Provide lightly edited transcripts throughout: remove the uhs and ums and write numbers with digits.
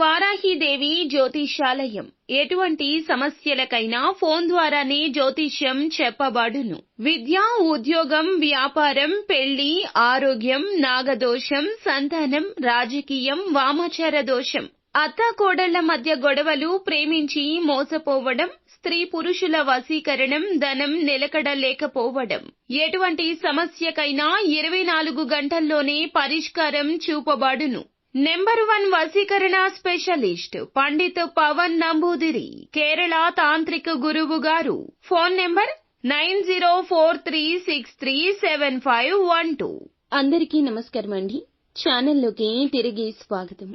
వారాహిదేవి జ్యోతిష్యాలయం ఎటువంటి సమస్యలకైనా ఫోన్ ద్వారానే జ్యోతిష్యం చెప్పబడును. విద్య, ఉద్యోగం, వ్యాపారం, పెళ్లి, ఆరోగ్యం, నాగదోషం, సంతానం, రాజకీయం, వామాచార దోషం, అత్తాకోడళ్ల మధ్య గొడవలు, ప్రేమించి మోసపోవడం, స్త్రీ పురుషుల వశీకరణం, ధనం నిలకడ లేకపోవడం, ఎటువంటి సమస్యకైనా 24 గంటల్లోనే పరిష్కారం చూపబడును. నెంబర్ 1 వశీకరణ స్పెషలిస్ట్ పండిత్ పవన్ నంబూదిరి, కేరళ తాంత్రిక గురువు గారు. Phone number 9043637512. అందరికీ నమస్కారం అండి. ఛానల్లోకి తిరిగి స్వాగతం.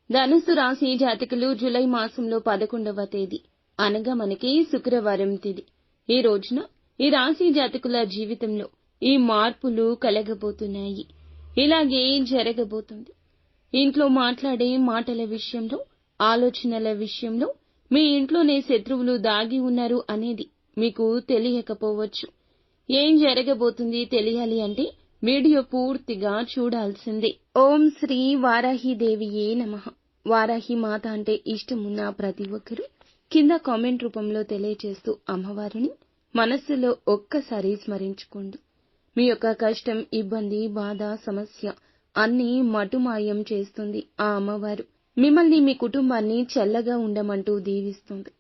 ధనుసు రాశి జాతకులు జూలై మాసంలో 11వ తేదీ అనగా మనకి శుక్రవారం తేదీ. ఈ రోజున ఈ రాశి జాతకుల జీవితంలో ఈ మార్పులు కలగబోతున్నాయి. ఇలాగే జరగబోతుంది. ఇంట్లో మాట్లాడే మాటల విషయంలో, ఆలోచనల విషయంలో మీ ఇంట్లోనే శత్రువులు దాగి ఉన్నారు అనేది మీకు తెలియకపోవచ్చు. ఏం జరగబోతుంది తెలియాలి అంటే వీడియో పూర్తిగా చూడాల్సిందే. ఓం శ్రీ వారాహిదేవియే నమః. వారాహి మాత అంటే ఇష్టమున్న ప్రతి ఒక్కరూ కింద కామెంట్ రూపంలో తెలియజేస్తూ అమ్మవారిని మనస్సులో ఒక్కసారి స్మరించుకోండి. మీ యొక్క కష్టం, ఇబ్బంది, బాధ, సమస్య అన్నీ మటుమాయం చేస్తుంది ఆ అమ్మవారు. మిమ్మల్ని, మీ కుటుంబాన్ని చల్లగా ఉండమంటూ దీవిస్తుంది.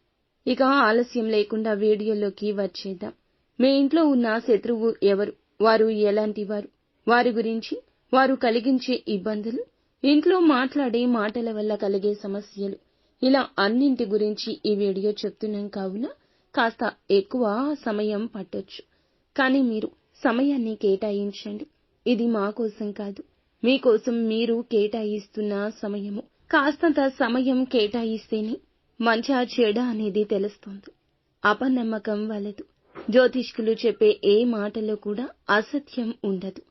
ఇక ఆలస్యం లేకుండా వీడియోలోకి వచ్చేద్దాం. మీ ఇంట్లో ఉన్న శత్రువు ఎవరు, వారు ఎలాంటి వారు, వారి గురించి, వారు కలిగించే ఇబ్బందులు, ఇంట్లో మాట్లాడే మాటల వల్ల కలిగే సమస్యలు, ఇలా అన్నింటి గురించి ఈ వీడియో చెప్తున్నాం కావున కాస్త ఎక్కువ సమయం పట్టొచ్చు. కానీ మీరు సమయాన్ని కేటాయించండి. ఇది మా కోసం కాదు, మీకోసం మీరు కేటాయిస్తున్న సమయము. కాస్తంత సమయం కేటాయిస్తేనే మంచా చెడ అనేది తెలుస్తుంది. అపనమ్మకం వలదు. జ్యోతిష్కులు చెప్పే ఏ మాటలో కూడా అసత్యం ఉండదు.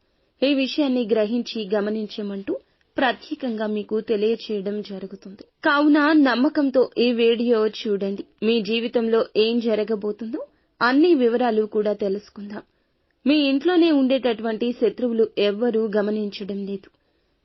ఈ విషయాన్ని గ్రహించి గమనించమంటూ ప్రత్యేకంగా మీకు తెలియచేయడం జరుగుతుంది. కావున నమ్మకంతో ఈ వీడియో చూడండి. మీ జీవితంలో ఏం జరగబోతుందో అన్ని వివరాలు కూడా తెలుసుకుందాం. మీ ఇంట్లోనే ఉండేటటువంటి శత్రువులు ఎవ్వరూ గమనించడం లేదు.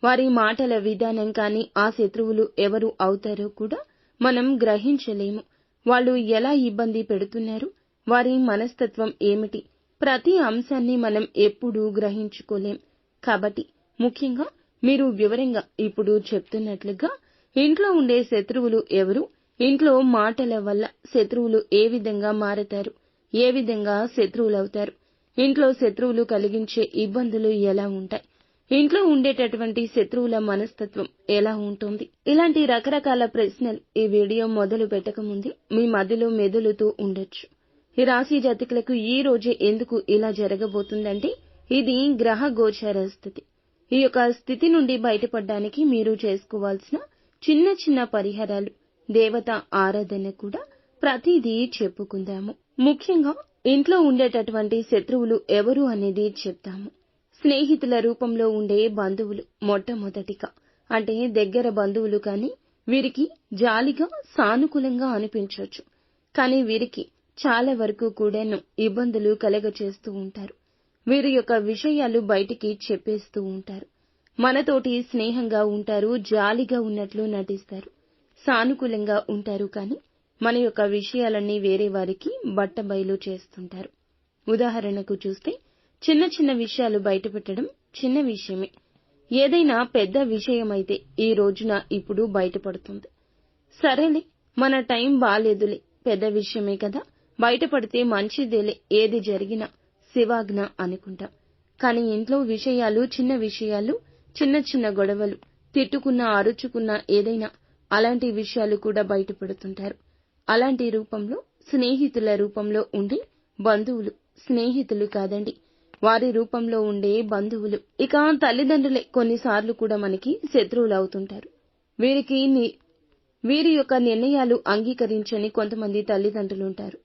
వారి మాటల విధానం కానీ ఆ శత్రువులు ఎవరు అవుతారో కూడా మనం గ్రహించలేము. వాళ్ళు ఎలా ఇబ్బంది పెడుతున్నారు, వారి మనస్తత్వం ఏమిటి, ప్రతి అంశాన్ని మనం ఎప్పుడూ గ్రహించుకోలేం. కాబట్టి ముఖ్యంగా మీరు వివరంగా ఇప్పుడు చెప్తున్నట్లుగా ఇంట్లో ఉండే శత్రువులు ఎవరు, ఇంట్లో మాటల వల్ల శత్రువులు ఏ విధంగా మారతారు, ఏ విధంగా శత్రువులవుతారు, ఇంట్లో శత్రువులు కలిగించే ఇబ్బందులు ఎలా ఉంటాయి, ఇంట్లో ఉండేటటువంటి శత్రువుల మనస్తత్వం ఎలా ఉంటుంది, ఇలాంటి రకరకాల ప్రశ్నలు ఈ వీడియో మొదలు పెట్టకముందే మీ మధ్యలో మెదులుతూ ఉండొచ్చు. ఈ రాశి జాతకులకు ఈ రోజే ఎందుకు ఇలా జరగబోతుందంటే ఇది గ్రహ గోచార స్థితి. ఈ యొక్క స్థితి నుండి బయటపడడానికి మీరు చేసుకోవాల్సిన చిన్న చిన్న పరిహారాలు, దేవత ఆరాధన కూడా ప్రతిదీ చెప్పుకుందాము. ముఖ్యంగా ఇంట్లో ఉండేటటువంటి శత్రువులు ఎవరు అనేది చెప్తాము. స్నేహితుల రూపంలో ఉండే బంధువులు మొట్టమొదటిగా, అంటే దగ్గర బంధువులు కానీ వీరికి జాలిగా, సానుకూలంగా అనిపించవచ్చు. కానీ వీరికి చాలా వరకు కూడాను ఇబ్బందులు కలగచేస్తూ ఉంటారు. వీరి యొక్క విషయాలు బయటికి చెప్పేస్తూ ఉంటారు. మనతోటి స్నేహంగా ఉంటారు, జాలిగా ఉన్నట్లు నటిస్తారు, సానుకూలంగా ఉంటారు. కానీ మన యొక్క విషయాలన్నీ వేరే వారికి బట్టబయలు చేస్తుంటారు. ఉదాహరణకు చూస్తే చిన్న చిన్న విషయాలు బయటపెట్టడం చిన్న విషయమే. ఏదైనా పెద్ద విషయమైతే ఈ రోజున ఇప్పుడు బయటపడుతుంది. సరేలే, మన టైం బాలేదులే, పెద్ద విషయమే కదా, బయటపడితే మంచిదేలే, ఏది జరిగినా శివాజ్ఞ అనుకుంటాం. కానీ ఇంట్లో విషయాలు, చిన్న విషయాలు, చిన్న చిన్న గొడవలు, తిట్టుకున్నా, అరుచుకున్నా, ఏదైనా అలాంటి విషయాలు కూడా బయటపడుతుంటారు. అలాంటి రూపంలో స్నేహితుల రూపంలో ఉండే బంధువులు, స్నేహితులు కాదండి, వారి రూపంలో ఉండే బంధువులు. ఇక తల్లిదండ్రులే కొన్నిసార్లు కూడా మనకి శత్రువులు అవుతుంటారు. వీరి యొక్క నిర్ణయాలు అంగీకరించని కొంతమంది తల్లిదండ్రులు ఉంటారు.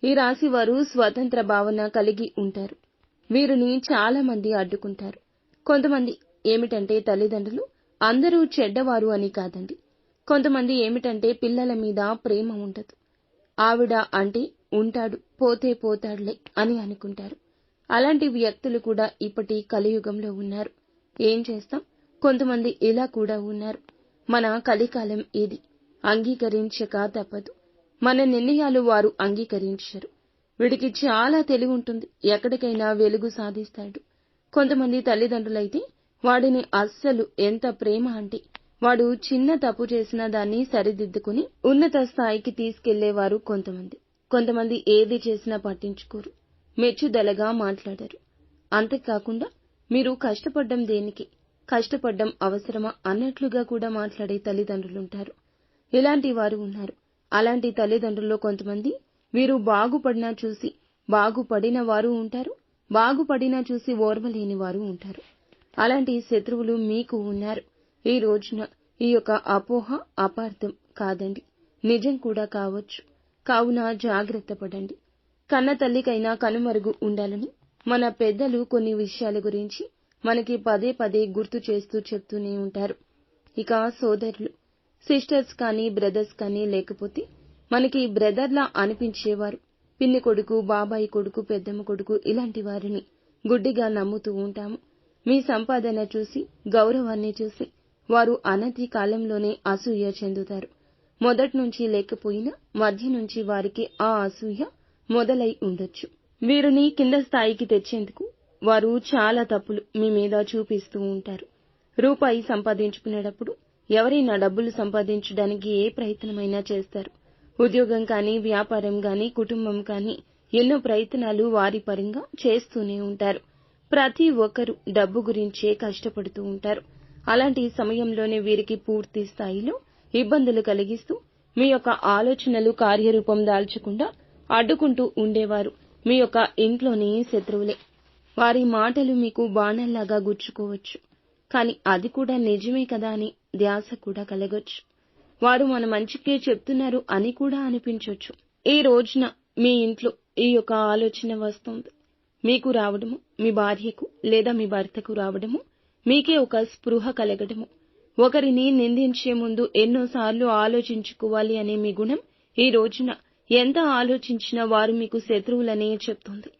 ఈ రాశి వారు స్వతంత్ర భావన కలిగి ఉంటారు. వీరిని చాలా మంది అడ్డుకుంటారు. కొంతమంది ఏమిటంటే తల్లిదండ్రులు అందరూ చెడ్డవారు అని కాదండి. కొంతమంది ఏమిటంటే పిల్లల మీద ప్రేమ ఉండదు. ఆవిడ అంటే ఉంటాడు, పోతే పోతాడులే అని అనుకుంటారు. అలాంటి వ్యక్తులు కూడా ఇప్పటి కలియుగంలో ఉన్నారు. ఏం చేస్తాం, కొంతమంది ఇలా కూడా ఉన్నారు. మన కలికాలం ఇది. అంగీకరించక తప్పదు. మన నిర్ణయాలు వారు అంగీకరించరు. వీడికి చాలా తెలివి ఉంటుంది, ఎక్కడికైనా వెలుగు సాధిస్తాడు. కొంతమంది తల్లిదండ్రులైతే వాడిని అస్సలు ఎంత ప్రేమ అంటే వాడు చిన్న తప్పు చేసినా దాన్ని సరిదిద్దుకుని ఉన్నత స్థాయికి తీసుకెళ్లేవారు కొంతమంది ఏది చేసినా పట్టించుకోరు, మెచ్చుదలగా మాట్లాడరు. అంతేకాకుండా మీరు కష్టపడ్డం దేనికి, కష్టపడ్డం అవసరమా అన్నట్లుగా కూడా మాట్లాడే తల్లిదండ్రులుంటారు. ఇలాంటి వారు ఉన్నారు. అలాంటి తల్లిదండ్రుల్లో కొంతమంది వీరు బాగుపడినా చూసి బాగుపడిన వారు ఉంటారు, బాగుపడినా చూసి ఓర్వలేని వారు ఉంటారు. అలాంటి శత్రువులు మీకు ఉన్నారు. ఈ రోజున ఈ యొక్క అపోహ అపార్థం కాదండి, నిజం కూడా కావచ్చు. కావున జాగ్రత్త పడండి. కన్న తల్లికైనా కనుమరుగు ఉండాలని మన పెద్దలు కొన్ని విషయాల గురించి మనకి పదే పదే గుర్తు చేస్తూ చెప్తూనే ఉంటారు. ఇక సోదరులు, సిస్టర్స్ కానీ బ్రదర్స్ కానీ లేకపోతే మనకి బ్రదర్లా అనిపించేవారు, పిన్ని కొడుకు, బాబాయి కొడుకు, పెద్దమ్మ కొడుకు, ఇలాంటి వారిని గుడ్డిగా నమ్ముతూ ఉంటాము. మీ సంపాదన చూసి, గౌరవాన్ని చూసి వారు అనతి కాలంలోనే అసూయ చెందుతారు. మొదట్నుంచి లేకపోయినా మధ్య నుంచి వారికి ఆ అసూయ మొదలై ఉండొచ్చు. వీరిని కింద స్థాయికి తెచ్చేందుకు వారు చాలా తప్పులు మీ మీద చూపిస్తూ ఉంటారు. రూపాయి సంపాదించుకునేటప్పుడు ఎవరైనా డబ్బులు సంపాదించడానికి ఏ ప్రయత్నమైనా చేస్తారు. ఉద్యోగం కానీ, వ్యాపారం కానీ, కుటుంబం కానీ ఎన్నో ప్రయత్నాలు వారి పరంగా చేస్తూనే ఉంటారు. ప్రతి ఒక్కరూ డబ్బు గురించే కష్టపడుతూ ఉంటారు. అలాంటి సమయంలోనే వీరికి పూర్తి స్థాయిలో ఇబ్బందులు కలిగిస్తూ మీ యొక్క ఆలోచనలు కార్యరూపం దాల్చకుండా అడ్డుకుంటూ ఉండేవారు మీ యొక్క ఇంట్లోని శత్రువులే. వారి మాటలు మీకు బాణంలాగా గుచ్చుకోవచ్చు, కానీ అది కూడా నిజమే కదా అని ధ్యాస కూడా కలగొచ్చు. వారు మన మంచికే చెప్తున్నారు అని కూడా అనిపించొచ్చు. ఈ రోజున మీ ఇంట్లో ఈ యొక్క ఆలోచన వస్తుంది. మీకు రావడము, మీ భార్యకు లేదా మీ భర్తకు రావడము, మీకే ఒక స్పృహ కలగడము, ఒకరిని నిందించే ముందు ఎన్నోసార్లు ఆలోచించుకోవాలి అనే మీ గుణం ఈ రోజున ఎంత ఆలోచించినా వారు మీకు శత్రువులనే చెప్తుంది.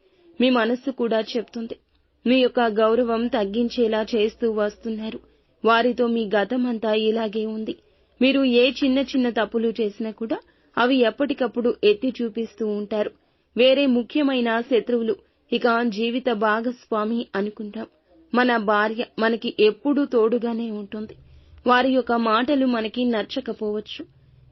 మీ మనస్సు కూడా చెప్తుంది. మీ యొక్క గౌరవం తగ్గించేలా చేస్తూ వస్తున్నారు. వారితో మీ గతమంతా ఇలాగే ఉంది. మీరు ఏ చిన్న చిన్న తప్పులు చేసినా కూడా అవి ఎప్పటికప్పుడు ఎత్తి చూపిస్తూ ఉంటారు. వేరే ముఖ్యమైన శత్రువులు ఇక జీవిత భాగస్వామి అనుకుంటాం. మన భార్య మనకి ఎప్పుడూ తోడుగానే ఉంటుంది. వారి యొక్క మాటలు మనకి నచ్చకపోవచ్చు.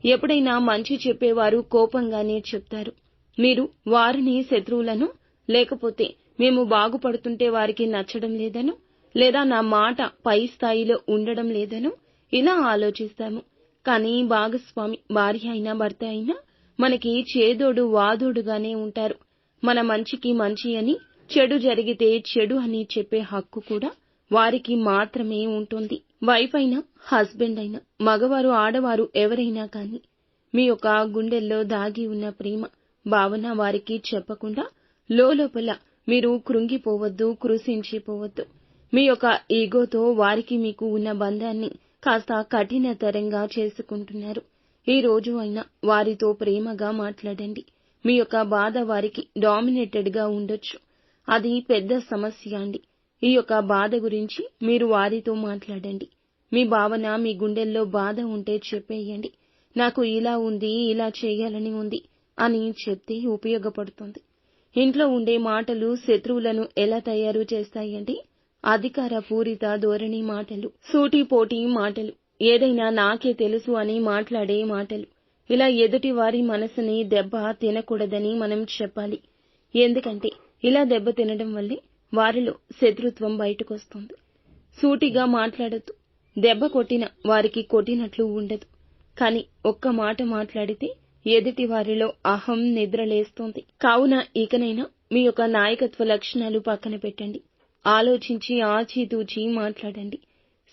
ఎప్పుడైనా మంచి చెప్పేవారు కోపంగానే చెప్తారు. మీరు వారిని శత్రువులను, లేకపోతే మేము బాగుపడుతుంటే వారికి నచ్చడం లేదనో, లేదా నా మాట పై స్థాయిలో ఉండడం లేదనో ఇలా ఆలోచిస్తాము. కానీ భాగస్వామి, భార్య అయినా భర్త అయినా మనకి చేదోడు వాదోడుగానే ఉంటారు. మన మంచికి మంచి అని, చెడు జరిగితే చెడు అని చెప్పే హక్కు కూడా వారికి మాత్రమే ఉంటుంది. వైఫ్ అయినా, హస్బెండ్ అయినా, మగవారు ఆడవారు ఎవరైనా కానీ మీ యొక్క గుండెల్లో దాగి ఉన్న ప్రేమ భావన వారికి చెప్పకుండా లోపల మీరు కృంగిపోవద్దు, కృశించిపోవద్దు. మీ యొక్క ఈగోతో వారికి మీకు ఉన్న బంధాన్ని కాస్త కఠినతరంగా చేసుకుంటున్నారు. ఈ రోజు అయినా వారితో ప్రేమగా మాట్లాడండి. మీ యొక్క బాధ వారికి డామినేటెడ్ గా ఉండొచ్చు. అది పెద్ద సమస్య అండి. ఈ యొక్క బాధ గురించి మీరు వారితో మాట్లాడండి. మీ భావన, మీ గుండెల్లో బాధ ఉంటే చెప్పేయండి. నాకు ఇలా ఉంది, ఇలా చేయాలని ఉంది అని చెప్తే ఉపయోగపడుతుంది. ఇంట్లో ఉండే మాటలు శత్రువులను ఎలా తయారు చేస్తాయండి? అధికార పూరిత ధోరణి మాటలు, సూటిపోటి మాటలు, ఏదైనా నాకే తెలుసు అని మాట్లాడే మాటలు. ఇలా ఎదుటి వారి మనసుని దెబ్బ తినకూడదని మనం చెప్పాలి. ఎందుకంటే ఇలా దెబ్బ తినడం వల్లే వారిలో శత్రుత్వం బయటకొస్తుంది. సూటిగా మాట్లాడద్దు. దెబ్బ కొట్టిన వారికి కొట్టినట్లు ఉండదు. కానీ ఒక్క మాట మాట్లాడితే ఎదుటి వారిలో అహం నిద్రలేస్తోంది. కావున ఇకనైనా మీ యొక్క నాయకత్వ లక్షణాలు పక్కన పెట్టండి. ఆలోచించి ఆచితూచి మాట్లాడండి.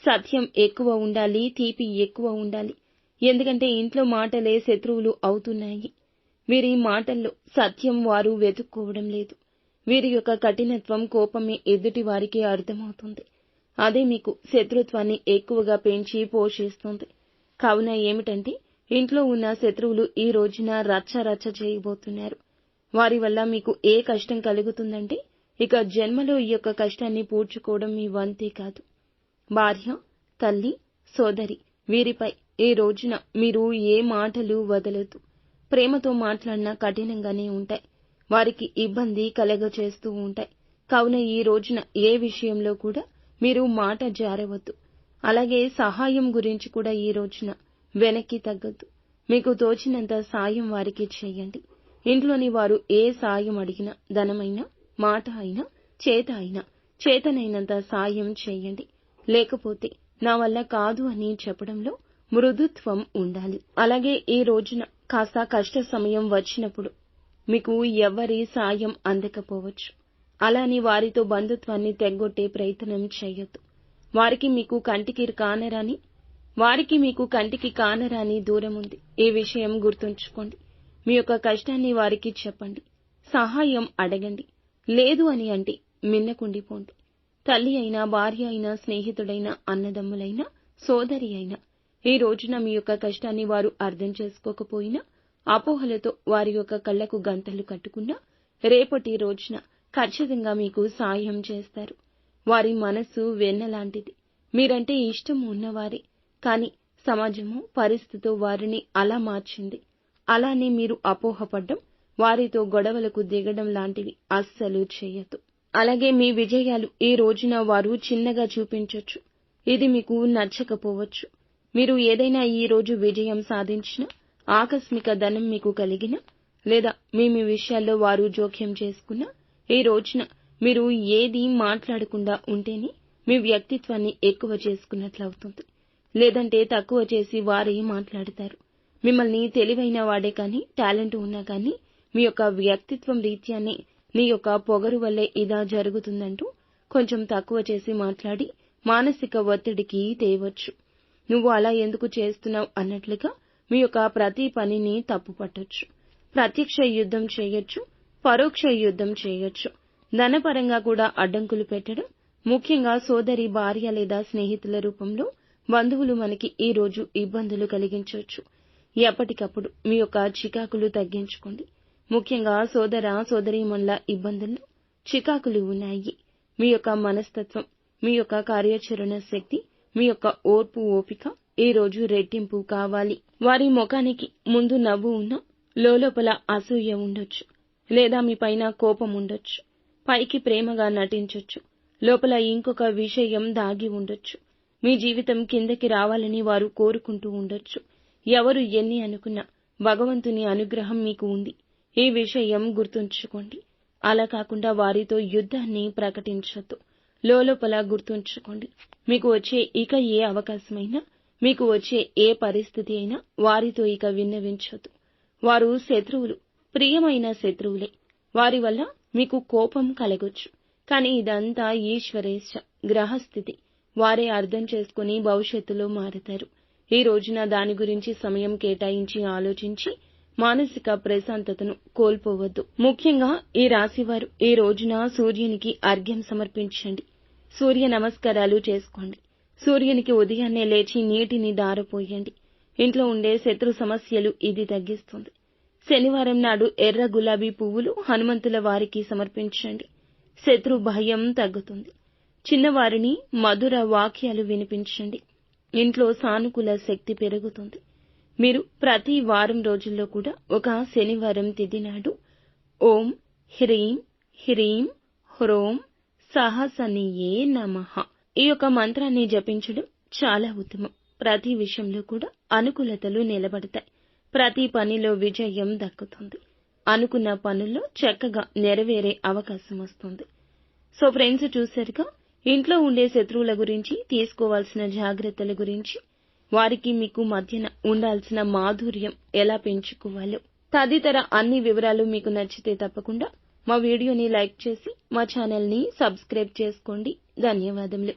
సత్యం ఎక్కువ ఉండాలి, తీపి ఎక్కువ ఉండాలి. ఎందుకంటే ఇంట్లో మాటలే శత్రువులు అవుతున్నాయి. వీరి మాటల్లో సత్యం వారు వెతుక్కోవడం లేదు. వీరి యొక్క కఠినత్వం, కోపమే ఎదుటి వారికి అర్థమవుతుంది. అదే మీకు శత్రుత్వాన్ని ఎక్కువగా పెంచి పోషిస్తుంది. కావున ఏమిటంటే ఇంట్లో ఉన్న శత్రువులు ఈ రోజున రచ్చ చేయబోతున్నారు. వారి వల్ల మీకు ఏ కష్టం కలుగుతుందంటే ఇక జన్మలో ఈ యొక్క కష్టాన్ని పూడ్చుకోవడం మీ వంతే కాదు. భార్య, తల్లి, సోదరి వీరిపై ఈ రోజున మీరు ఏ మాటలు వదలొద్దు. ప్రేమతో మాట్లాడినా కఠినంగానే ఉంటాయి. వారికి ఇబ్బంది కలగచేస్తూ ఉంటాయి. కావున ఈ రోజున ఏ విషయంలో కూడా మీరు మాట జారవద్దు. అలాగే సహాయం గురించి కూడా ఈ రోజున వెనక్కి తగ్గొద్దు. మీకు తోచినంత సాయం వారికి చేయండి. ఇంట్లోని వారు ఏ సాయం అడిగినా, ధనమైనా, మాట అయినా, చేత అయినా, చేతనైనంత సాయం చేయండి. లేకపోతే నా వల్ల కాదు అని చెప్పడంలో మృదుత్వం ఉండాలి. అలాగే ఈ రోజున కాస్త కష్ట సమయం వచ్చినప్పుడు మీకు ఎవ్వరి సాయం అందకపోవచ్చు. అలాని వారితో బంధుత్వాన్ని తెగ్గొట్టే ప్రయత్నం చేయొద్దు. వారికి మీకు కంటికి కానరాని దూరం ఉంది. ఈ విషయం గుర్తుంచుకోండి. మీ యొక్క కష్టాన్ని వారికి చెప్పండి. సహాయం అడగండి. లేదు అని అంటే మిన్నకుండిపోండి. తల్లి అయినా, భార్య అయినా, స్నేహితుడైనా, అన్నదమ్ములైనా, సోదరి అయినా ఈ రోజున మీ యొక్క కష్టాన్ని వారు అర్థం చేసుకోకపోయినా, అపోహలతో వారి యొక్క కళ్లకు గంతలు కట్టుకున్నా, రేపటి రోజున ఖచ్చితంగా మీకు సాయం చేస్తారు. వారి మనసు వెన్నలాంటిది. మీరంటే ఇష్టం ఉన్నవారే. కానీ సమాజము, పరిస్థితో వారిని అలా మార్చింది. అలానే మీరు అపోహపడ్డం, వారితో గొడవలకు దిగడం లాంటివి అస్సలు చేయొద్దు. అలాగే మీ విజయాలు ఈ రోజున వారు చిన్నగా చూపించొచ్చు. ఇది మీకు నచ్చకపోవచ్చు. మీరు ఏదైనా ఈ రోజు విజయం సాధించినా, ఆకస్మిక ధనం మీకు కలిగినా, లేదా మీ విషయాల్లో వారు జోక్యం చేసుకున్నా, ఈ రోజున మీరు ఏది మాట్లాడకుండా ఉంటేనే మీ వ్యక్తిత్వాన్ని ఎక్కువ చేసుకున్నట్లవుతుంది. లేదంటే తక్కువ చేసి వారే మాట్లాడతారు. మిమ్మల్ని తెలివైన వాడే కానీ, టాలెంట్ ఉన్నా కానీ, మీ యొక్క వ్యక్తిత్వం రీత్యానే నీ యొక్క పొగరు వల్లే ఇలా జరుగుతుందంటూ కొంచెం తక్కువ చేసి మాట్లాడి మానసిక ఒత్తిడికి తేవచ్చు. నువ్వు అలా ఎందుకు చేస్తున్నావు అన్నట్లుగా మీ యొక్క ప్రతి పనిని తప్పుపట్టొచ్చు. ప్రత్యక్ష యుద్ధం చేయొచ్చు, పరోక్ష యుద్ధం చేయొచ్చు. ధనపరంగా కూడా అడ్డంకులు పెట్టడం, ముఖ్యంగా సోదరి, భార్య లేదా స్నేహితుల రూపంలో బంధువులు మనకి ఈ రోజు ఇబ్బందులు కలిగించవచ్చు. ఎప్పటికప్పుడు మీ యొక్క చికాకులు తగ్గించుకోండి. ముఖ్యంగా సోదర, సోదరీమణుల ఇబ్బందుల్లో చికాకులు ఉన్నాయి. మీ యొక్క మనస్తత్వం, మీ యొక్క కార్యాచరణ శక్తి, మీ యొక్క ఓర్పు, ఓపిక ఈ రోజు రెట్టింపు కావాలి. వారి ముఖానికి ముందు నవ్వు ఉన్నా లోపల అసూయ ఉండొచ్చు. లేదా మీ పైన కోపం ఉండొచ్చు. పైకి ప్రేమగా నటించొచ్చు. లోపల ఇంకొక విషయం దాగి ఉండొచ్చు. మీ జీవితం కిందకి రావాలని వారు కోరుకుంటూ ఉండొచ్చు. ఎవరు ఎన్ని అనుకున్నా భగవంతుని అనుగ్రహం మీకు ఉంది. ఈ విషయం గుర్తుంచుకోండి. అలా కాకుండా వారితో యుద్ధాన్ని ప్రకటించొద్దు. లోపల గుర్తుంచుకోండి. మీకు వచ్చే ఇక ఏ అవకాశమైనా, మీకు వచ్చే ఏ పరిస్థితి అయినా వారితో ఇక విన్నవించొద్దు. వారు శత్రువులు, ప్రియమైన శత్రువులే. వారి వల్ల మీకు కోపం కలగొచ్చు. కానీ ఇదంతా ఈశ్వరేచ్ఛ, గ్రహస్థితి. వారే అర్థం చేసుకుని భవిష్యత్తులో మారతారు. ఈ రోజున దాని గురించి సమయం కేటాయించి ఆలోచించి మానసిక ప్రశాంతతను కోల్పోవద్దు. ముఖ్యంగా ఈ రాశివారు ఈ రోజున సూర్యునికి అర్ఘ్యం సమర్పించండి. సూర్య నమస్కారాలు చేసుకోండి. సూర్యునికి ఉదయాన్నే లేచి నీటిని దారపోయండి. ఇంట్లో ఉండే శత్రు సమస్యలు ఇది తగ్గిస్తుంది. శనివారం నాడు ఎర్ర గులాబీ పువ్వులు హనుమంతుల వారికి సమర్పించండి. శత్రు భయం తగ్గుతుంది. చిన్నవారిని మధుర వాక్యాలు వినిపించండి. ఇంట్లో సానుకూల శక్తి పెరుగుతుంది. మీరు ప్రతి వారం రోజుల్లో కూడా ఒక శనివారం తిథి నాడు ఓం హ్రీం హ్రీం హ్రోం సహసనియే నమః ఈ యొక్క మంత్రాన్ని జపించడం చాలా ఉత్తమం. ప్రతి విషయంలో కూడా అనుకూలతలు నిలబడతాయి. ప్రతి పనిలో విజయం దక్కుతుంది. అనుకున్న పనుల్లో చక్కగా నెరవేరే అవకాశం వస్తుంది. సో ఫ్రెండ్స్, చూశారుగా ఇంట్లో ఉండే శత్రువుల గురించి, తీసుకోవాల్సిన జాగ్రత్తల గురించి, వారికి మీకు మధ్యన ఉండాల్సిన మాధుర్యం ఎలా పెంచుకోవాలో తదితర అన్ని వివరాలు మీకు నచ్చితే తప్పకుండా మా వీడియోని లైక్ చేసి మా ఛానల్ని సబ్స్క్రైబ్ చేసుకోండి. ధన్యవాదములు.